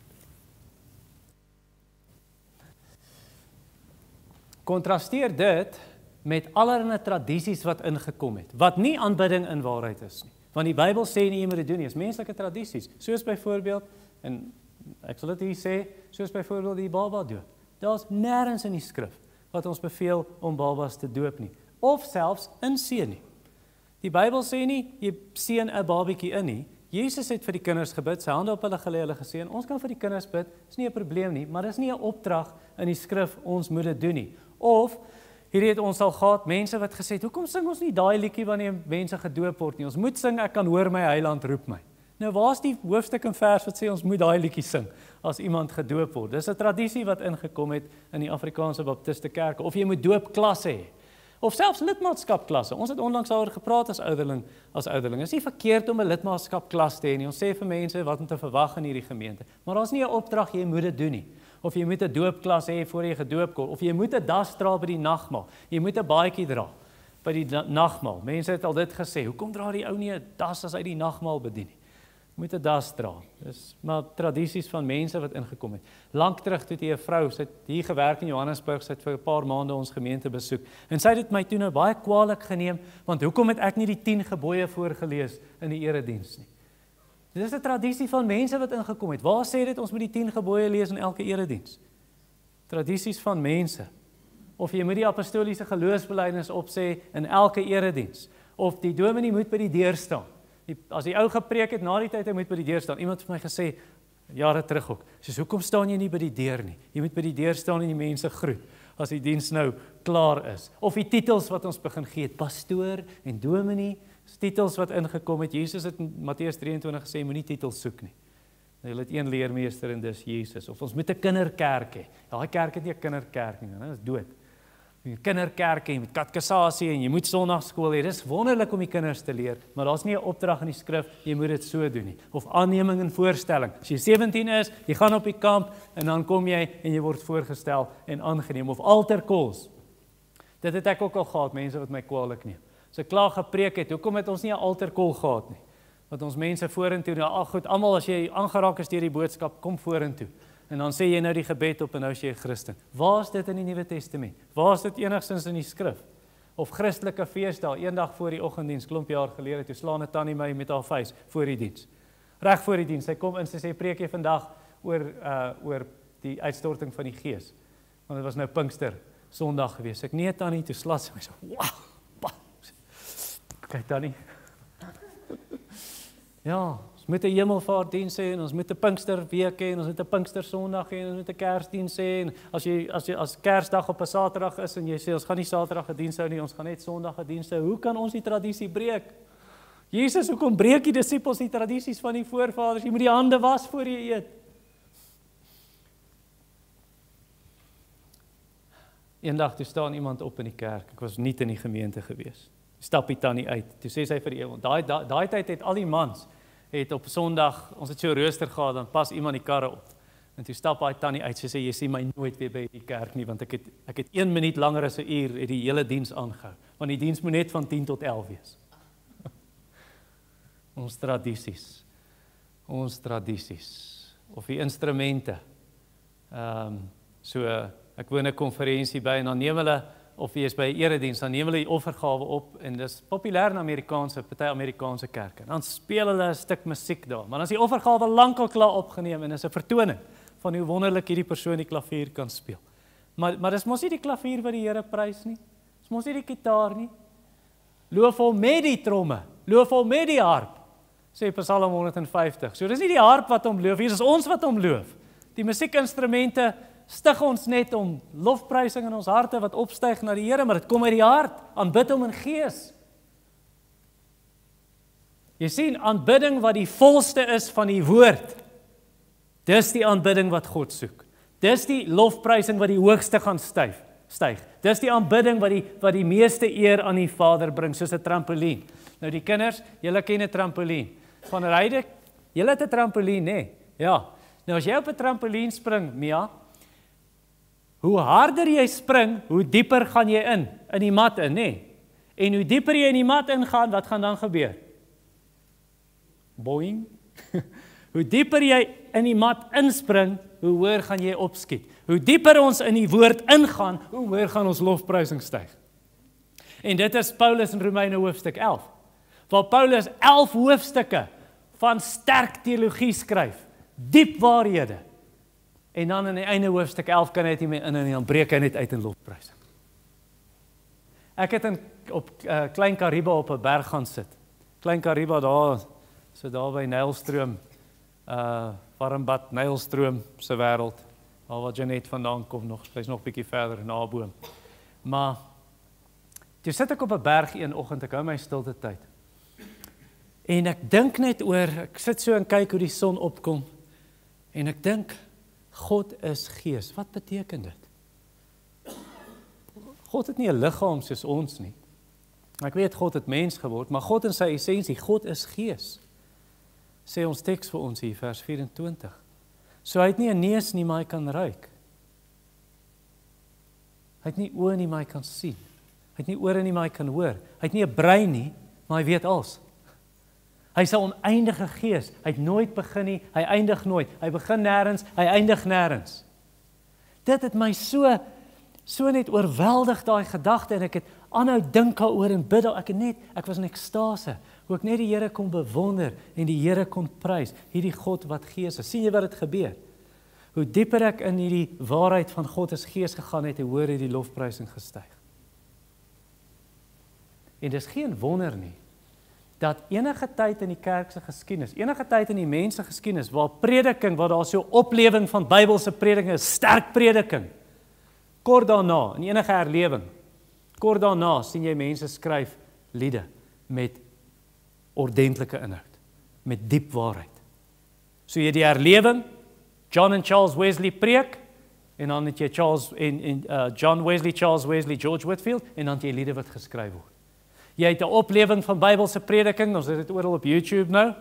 Kontrasteer dit met allerlei tradisies wat ingekom het, wat nie aanbidding in waarheid is nie. Want die Bybel sê nie jy moet dit doen nie, is menslike tradisies, soos byvoorbeeld, en ek sal dit hier sê, soos byvoorbeeld die baba doop. Daar's nêrens in die skrif wat ons beveel om babas te doop nie, of selfs inseën nie. Die Bybel sê nie, jy seën 'n babietjie in nie. Jesus het vir die kinders gebid, sy hande op hulle gelê, hulle geseën. Ons kan vir die kinders bid, is nie 'n probleem nie, maar dis nie 'n opdrag in die skrif, ons moet dit doen nie. Of, hierdie het ons al gehad, mense wat gesê het, hoekom sing ons nie daai liedjie wanneer mense gedoop word nie? Ons moet sing, ek kan hoor my heiland roep my. Nou, waar's die hoofstuk en vers wat sê ons moet daai liedjie sing? as iemand gedoop word. Dis 'n tradisie wat ingekom het in die Afrikaanse Baptiste kerke, of jy moet doopklasse hê. Of selfs lidmaatskapklasse. Ons het onlangs daaroor gepraat as ouderling. Dit is nie verkeerd om 'n lidmaatskapklas te hê nie. Ons sê vir mense wat om te verwag in hierdie gemeente. Maar daar's nie 'n opdrag jy moet dit doen nie. Of jy moet 'n doopklas hê voor jy gedoop word, of jy moet 'n das dra by die nagmaal. Jy moet 'n baadjie dra by die nagmaal. Mense het al dit gesê. Hoekom dra die ou nie 'n das as hy die nagmaal bedien nie? Moet 'n das dra. Dis maar tradisies van mense wat ingekom het. Lank terug toe die 'n vrou, sy het hier gewerk in Johannesburg, sy het vir 'n paar maande ons gemeente besoek. En sy het dit my toe nou baie kwaadlik geneem, want hoekom het ek nie die 10 gebooie voorgelees in die erediens nie? Dit is 'n tradisie van mense wat ingekom het. Waar sê dit ons moet die 10 gebooie lees in elke erediens? Tradisies van mense. Of jy moet die apostoliese geloofsbelijdenis opsê in elke erediens. Of die dominee moet by die deur staan. As die ou gepreek het, na die tyd hy moet by die deur staan. Iemand het vir my gesê, jare terug ook, soos, hoekom staan jy nie by die deur nie? Jy moet by die deur staan en die mense groet, as die diens nou klaar is. Of die titels wat ons begin gee het, pastoor en dominee, titels wat ingekom het. Jesus het in Matteus 23 gesê, moenie titels soek nie. Jy het een leermeester en dis Jesus. Of ons moet 'n kinderkerk hê. Daai kerk het nie 'n kinderkerk nie, dit is dood. Jy kinderkerk hê, met katekisasie en jy moet sondagskool hê. Dis wonderlik om die kinders te leer, maar daar's nie 'n opdrag in die skrif, jy moet dit so doen nie. Of aanneming en voorstelling. As jy 17 is, jy gaan op die kamp en dan kom jy en jy word voorgestel en aangeneem. Of altar calls. Dit het ek ook al gehad, mense wat my kwaadlik neem. As ek klaar gepreek het, hoekom het ons nie 'n altar call gehad nie? Want ons mense vorentoe, nou goed, almal as jy aangeraak is deur die boodskap, kom vorentoe. En dan sê jy nou die gebed op en nou is jy 'n Christen. Waar is dit in die Nuwe Testament? Waar is dit enigstens in die skrif? Of Christelike feesdae, eendag voor die oggenddiens, klomp jaar gelede, toe slaan 'n tannie my met haar vuis voor die diens. Reg voor die diens. Sy kom in, sy sê, preek jy vandag oor die uitstorting van die Gees. Want dit was nou Pinkster Sondag gewees. Ek nee tannie, toe slat sy my so, wow. Kyk tannie. Ja, ons moet 'n hemelvaartdiens hê en ons moet 'n Pinksterweek hê en ons moet 'n Pinkstersondag hê en ons moet 'n Kersdiens hê en as Kersdag op 'n Saterdag is en jy sê ons gaan nie Saterdag 'n diens hou nie, ons gaan net Sondag 'n diens hou. Hoe kan ons die tradisie breek? Jesus, hoekom breek die disippels die tradisies van die voorvaders? Jy moet die hande was voor jy eet. Eendag toe staan iemand op in die kerk. Ek was nie in die gemeente gewees. Stap die tannie uit. Toe sê sy vir die ou, daai tyd het al die mans het op Sondag, ons het so 'n rooster gehad, dan pas iemand die karre op. En toe stap daai tannie uit, sy sê jy sien my nooit weer by die kerk nie, want ek het 1 minuut langer as 'n uur het die hele diens aangehou. Want die diens moet net van 10 tot 11 wees. Ons tradisies. Of die instrumente. Ek woon 'n konferensie by en dan neem hulle, of jy is by 'n erediens, dan neem hulle die offergawe op en dis populêr in party Amerikaanse kerke. Dan speel hulle 'n stuk musiek daar, maar dan is die offergawe lankal klaar opgeneem en is 'n vertoning van hoe wonderlik hierdie persoon die klavier kan speel. Maar dis mos nie die klavier wat die Here prys nie. Dis mos nie die gitaar nie. Loof hom met die tromme, loof hom met die harp, sê Psalm 150. So dis nie die harp wat hom loof, hier is ons wat hom loof. Die musiekinstrumente stig ons net om lofprysing in ons harte wat opstyg na die Here, maar dit kom uit die hart, aanbid hom in gees. Jy sien, aanbidding wat die volste is van die woord, dis die aanbidding wat God soek. Dis die lofprysing wat die hoogste gaan styg. Dis die aanbidding wat die meeste eer aan die Vader bring, soos 'n trampolien. Nou die kinders, julle ken 'n trampolien. Van Ryde, julle het 'n trampolien, nê? Ja. Nou as jy op 'n trampolien spring, Mia, hoe harder jy spring, hoe dieper gaan jy in die mat in, nê? En hoe dieper jy in die mat ingaan, wat gaan dan gebeur? Boing. Hoe dieper jy in die mat inspring, hoe hoër gaan jy opskiet. Hoe dieper ons in die woord ingaan, hoe hoër gaan ons lofprysing styg. En dit is Paulus in Romeine hoofstuk 11, waar Paulus 11 hoofstukke van sterk teologie skryf, diep waarhede. En dan in die einde hoofstuk 11 kan hy dit nie meer in en dan breek hy net uit in lofprysing. Ek het op Klein Kariba op 'n berg gaan sit. Klein Kariba daar by Nylstroom, Warmbad, Nylstroom se wêreld, daar waar Janet vandaan kom nog, sy's nog 'n bietjie verder na Boom. Maar toe sit ek op 'n berg een oggend, ek hou my stilte tyd. En ek dink net oor, ek sit so en kyk hoe die son opkom. En ek dink, God is gees. Wat beteken dit? God het nie 'n liggaam soos ons nie. Ek weet God het mens geword, maar God in sy essensie, God is gees. Sê ons teks vir ons hier, vers 24. So hy het nie 'n neus nie, maar hy kan ruik. Hy het nie oë nie, maar hy kan sien. Hy het nie ore nie, maar hy kan hoor. Hy het nie 'n brein nie, maar hy weet alles. Hy is 'n oneindige gees. Hy het nooit begin nie, hy eindig nooit. Hy begin nêrens, hy eindig nêrens. Dit het my so net oorweldig daai gedagte en ek het aanhou dink daaroor en bid. Ek was in ekstase. Hoe ek net die Here kon bewonder en die Here kon prys. Hierdie God wat gees is. Sien jy wat het gebeur? Hoe dieper ek in hierdie waarheid van God as gees gegaan het, hoe hoor het die lofprysing gestyg. En dis geen wonder nie dat enige tyd in die kerk se geskiedenis, enige tyd in die mens se geskiedenis waar prediking, waar daar so oplewing van Bybelse prediking is, sterk prediking. Kort daarna, in enige herlewing, kort daarna sien jy mense skryf liede met ordentlike inhoud, met diep waarheid. So jy die herlewing, John en Charles Wesley preek, en dan het jy John Wesley, Charles Wesley, George Whitefield, en dan het jy liede wat geskryf word. Jy het 'n oplewing van Bybelse prediking, ons het dit oral op YouTube nou,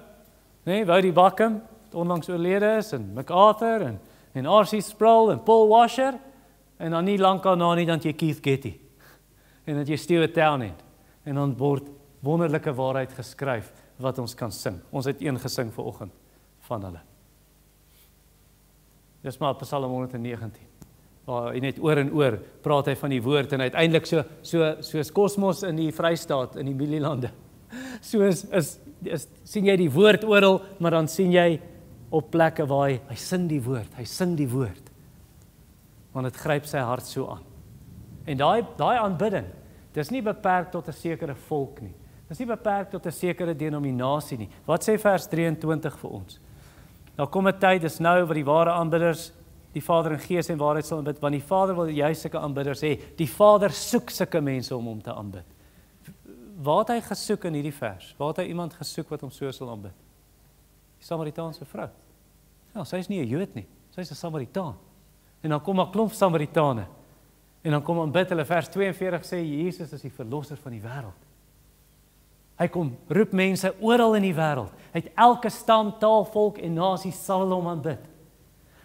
nee, Woudie Backham, wat onlangs oorlede is, en MacArthur, en R.C. Sproul, en Paul Washer, en dan nie lank daarna nie, dan het jy Keith Getty, en dan het jy Stuart Townend, en dan word wonderlike waarheid geskryf, wat ons kan sing. Ons het een gesing vanoggend van hulle. Dis maar Psalm 119. Waar hy net oor en oor praat hy van die woord en uiteindelik soos kosmos in die Vrystaat in die Mielielande. Sien jy die woord oral, maar dan sien jy op plekke waar hy sing die woord. Want dit gryp sy hart so aan. En daai aanbidding, dis nie beperk tot 'n sekere volk nie. Dis nie beperk tot 'n sekere denominasie nie. Wat sê vers 23 vir ons? Daar kom 'n tyd, dis nou wat die ware aanbidders die Vader in gees en waarheid sal aanbid, want die Vader wil juist sulke aanbidders hê. Die Vader soek sulke mense om hom te aanbid. Waar het hy gesoek in hierdie vers? Waar het hy iemand gesoek wat hom so sal aanbid? Die Samaritaanse vrou. Ja, sy is nie 'n Jood nie, sy is 'n Samaritaan. En dan kom 'n klomp Samaritane. En dan kom aanbid hulle. Vers 42 sê Jesus is die verlosser van die wêreld. Hy kom roep mense oral in die wêreld. Hy het elke stam, taal, volk en nasie sal hom aanbid.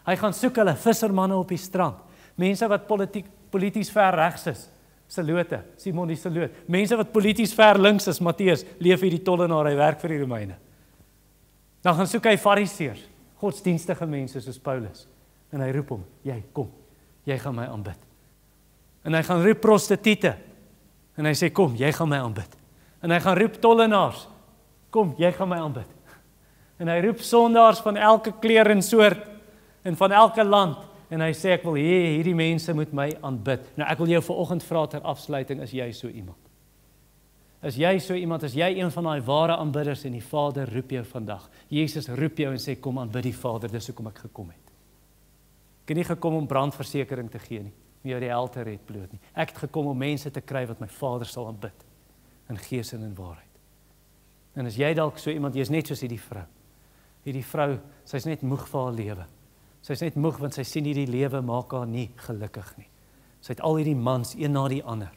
Hy gaan soek hulle vissermanne op die strand. Mense wat polities ver regs is. Selote, Simon die Seloot. Mense wat polities ver links is, Matteus, leef hier die tollenaar, hy werk vir die Romeine. Dan gaan soek hy fariseërs, godsdienstige mense soos Paulus. En hy roep hom, jy kom, jy gaan my aanbid. En hy gaan roep prostituie. En hy sê, kom, jy gaan my aanbid. En hy gaan roep tollenaars, kom, jy gaan my aanbid. En hy roep sondaars van elke kleur en soort, en van elke land, en hy sê, ek wil hierdie mense moet my aanbid. Nou ek wil jou vanoggend vra ter afsluiting, is jy so iemand? Is jy so iemand, is jy een van die ware aanbidders en die Vader roep jou vandag? Jesus roep jou en sê, kom aanbid die Vader, dis hoekom ek gekom het. Ek het nie gekom om brandversekering te gee nie, om jou die hel te red bloot nie. Ek het gekom om mense te kry wat my Vader sal aanbid, in gees en in waarheid. En as jy dalk so iemand, jy is net soos hierdie vrou. Hierdie vrou, sy is net moeg vir haar lewe. Sy is net moeg, want sy sien hierdie lewe maak haar nie gelukkig nie. Sy het al hierdie mans, een na die ander,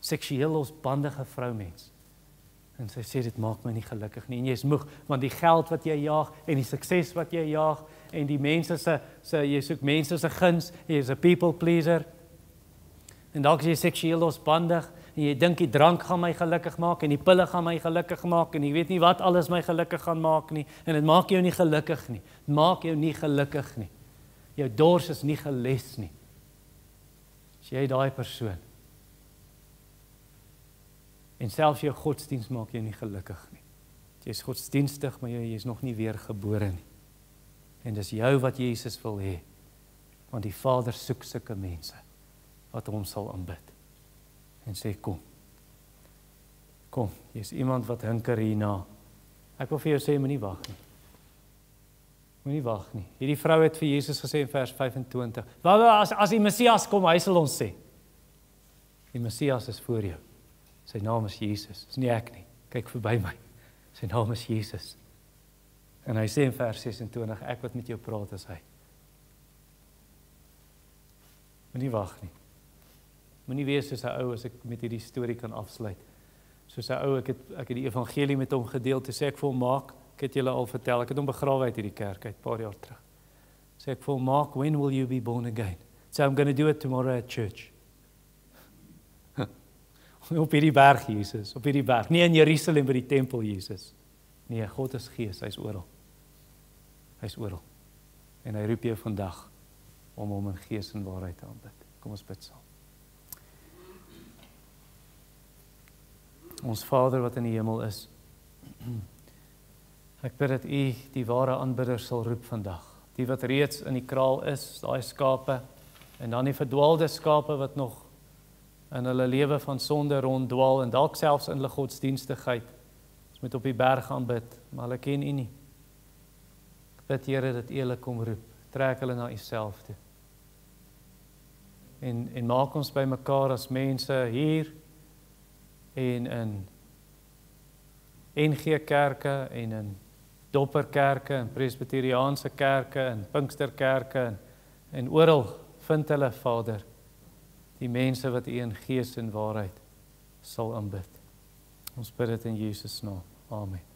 seksueel losbandige vroumens. En sy sê, dit maak my nie gelukkig nie. En jy is moeg, want die geld wat jy jaag, en die sukses wat jy jaag, en die mense jy soek mense se guns, jy is 'n people pleaser. En dalk is jy seksueel losbandig, en jy dink die drank gaan my gelukkig maak, en die pille gaan my gelukkig maak, en jy weet nie wat alles my gelukkig gaan maak nie, en dit maak jou nie gelukkig nie. Dit maak jou nie gelukkig nie. Jou dors is nie geles nie. As jy daai persoon, en selfs jou godsdienst maak jou nie gelukkig nie. Jy is godsdienstig, maar jy is nog nie weergebore nie. En dis jou wat Jesus wil hê, want die Vader soek sulke mense, wat hom sal aanbid. En sê, kom, jy is iemand wat hinker hierna. Ek wil vir jou sê, moenie wag nie. Moenie wag nie. Hierdie vrou het vir Jesus gesê in vers 25, as die Messias kom, hy sal ons sê. Die Messias is voor jou. Sy naam is Jesus. Dis nie ek nie. Kyk verby my. Sy naam is Jesus. En hy sê in vers 26, ek wat met jou praat is hy. Moenie wag nie. Moenie wees soos 'n ou as ek met hierdie storie kan afsluit. Soos 'n ou, ek het die evangelie met hom gedeel, toe sê ek vir hom, Mark, ek het julle al vertel, ek het hom begrawe uit hierdie kerk uit, paar jaar terug. Sê ek vir hom, Mark, when will you be born again? So I'm going to do it tomorrow at church. Op hierdie berg, Jesus, op hierdie berg. Nie in Jerusalem by die tempel, Jesus. Nee, God is gees, hy's oral. Hy's oral. En hy roep jou vandag om hom in gees en waarheid te aanbid. Kom ons bid saam. Ons Vader wat in die hemel is, ek bid dat U die ware aanbidder sal roep vandag. Die wat reeds in die kraal is, daai skape, en dan die verdwaalde skape wat nog in hulle lewe van sonde ronddwaal, en dalk selfs in hulle godsdienstigheid, ons moet op die berg aanbid, maar hulle ken U nie. Ek bid, Here, dat U hulle kom roep, trek hulle na U self toe. En maak ons by mekaar as mense hier, en in NG kerke, en in dopperkerke, en presbyteriaanse kerke, en Pinksterkerke, en oral vind hulle, Vader, die mense wat U in gees en waarheid sal aanbid. Ons bid dit in Jesus naam. Amen.